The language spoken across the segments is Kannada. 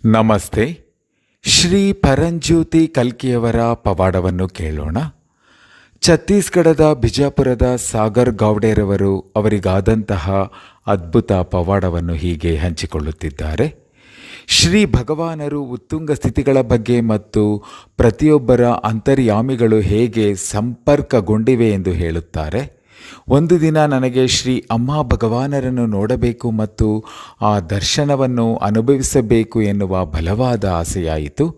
ನಮಸ್ತೆ. ಶ್ರೀ ಪರಂಜ್ಯೋತಿ ಕಲ್ಕಿಯವರ ಪವಾಡವನ್ನು ಕೇಳೋಣ. ಛತ್ತೀಸ್ಗಢದ ಬಿಜಾಪುರದ ಸಾಗರ್ ಗಾವ್ಡೆರವರು ಅವರಿಗಾದಂತಹ ಅದ್ಭುತ ಪವಾಡವನ್ನು ಹೀಗೆ ಹಂಚಿಕೊಳ್ಳುತ್ತಿದ್ದಾರೆ. ಶ್ರೀ ಭಗವಾನರು ಉತ್ತುಂಗ ಸ್ಥಿತಿಗಳ ಬಗ್ಗೆ ಮತ್ತು ಪ್ರತಿಯೊಬ್ಬರ ಅಂತರ್ಯಾಮಿಗಳು ಹೇಗೆ ಸಂಪರ್ಕಗೊಂಡಿವೆ ಎಂದು ಹೇಳುತ್ತಾರೆ. ಒಂದು ದಿನ ನನಗೆ ಶ್ರೀ ಅಮ್ಮ ಭಗವಾನರನ್ನು ನೋಡಬೇಕು ಮತ್ತು ಆ ದರ್ಶನವನ್ನು ಅನುಭವಿಸಬೇಕು ಎನ್ನುವ ಬಲವಾದ ಆಸೆಯಾಯಿತು.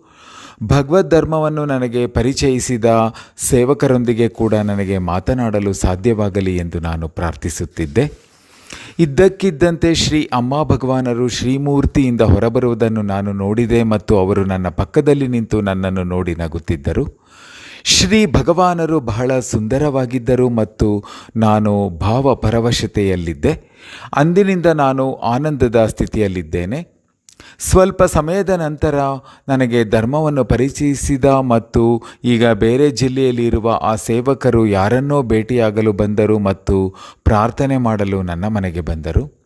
ಭಗವದ್ ಧರ್ಮವನ್ನು ನನಗೆ ಪರಿಚಯಿಸಿದ ಸೇವಕರೊಂದಿಗೆ ಕೂಡ ನನಗೆ ಮಾತನಾಡಲು ಸಾಧ್ಯವಾಗಲಿ ಎಂದು ನಾನು ಪ್ರಾರ್ಥಿಸುತ್ತಿದ್ದೆ. ಇದ್ದಕ್ಕಿದ್ದಂತೆ ಶ್ರೀ ಅಮ್ಮ ಭಗವಾನರು ಶ್ರೀಮೂರ್ತಿಯಿಂದ ಹೊರಬರುವುದನ್ನು ನಾನು ನೋಡಿದೆ ಮತ್ತು ಅವರು ನನ್ನ ಪಕ್ಕದಲ್ಲಿ ನಿಂತು ನನ್ನನ್ನು ನೋಡಿ ನಗುತ್ತಿದ್ದರು. ಶ್ರೀ ಭಗವಾನರು ಬಹಳ ಸುಂದರವಾಗಿದ್ದರು ಮತ್ತು ನಾನು ಭಾವಪರವಶತೆಯಲ್ಲಿದ್ದೆ. ಅಂದಿನಿಂದ ನಾನು ಆನಂದದ ಸ್ಥಿತಿಯಲ್ಲಿದ್ದೇನೆ. ಸ್ವಲ್ಪ ಸಮಯದ ನಂತರ ನನಗೆ ಧರ್ಮವನ್ನು ಪರಿಚಯಿಸಿದ ಮತ್ತು ಈಗ ಬೇರೆ ಜಿಲ್ಲೆಯಲ್ಲಿ ಇರುವ ಆ ಸೇವಕರು ಯಾರನ್ನೋ ಭೇಟಿಯಾಗಲು ಬಂದರು ಮತ್ತು ಪ್ರಾರ್ಥನೆ ಮಾಡಲು ನನ್ನ ಮನೆಗೆ ಬಂದರು.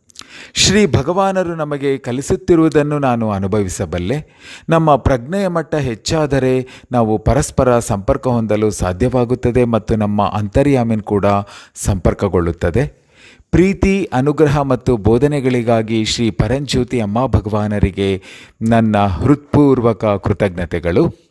ಶ್ರೀ ಭಗವಾನರು ನಮಗೆ ಕಲಿಸುತ್ತಿರುವುದನ್ನು ನಾನು ಅನುಭವಿಸಬಲ್ಲೆ. ನಮ್ಮ ಪ್ರಜ್ಞೆಯ ಮಟ್ಟ ಹೆಚ್ಚಾದರೆ ನಾವು ಪರಸ್ಪರ ಸಂಪರ್ಕ ಹೊಂದಲು ಸಾಧ್ಯವಾಗುತ್ತದೆ ಮತ್ತು ನಮ್ಮ ಅಂತರ್ಯಾಮಿನ್ ಕೂಡ ಸಂಪರ್ಕಗೊಳ್ಳುತ್ತದೆ. ಪ್ರೀತಿ, ಅನುಗ್ರಹ ಮತ್ತು ಬೋಧನೆಗಳಿಗಾಗಿ ಶ್ರೀ ಪರಂಜ್ಯೋತಿ ಅಮ್ಮ ಭಗವಾನರಿಗೆ ನನ್ನ ಹೃತ್ಪೂರ್ವಕ ಕೃತಜ್ಞತೆಗಳು.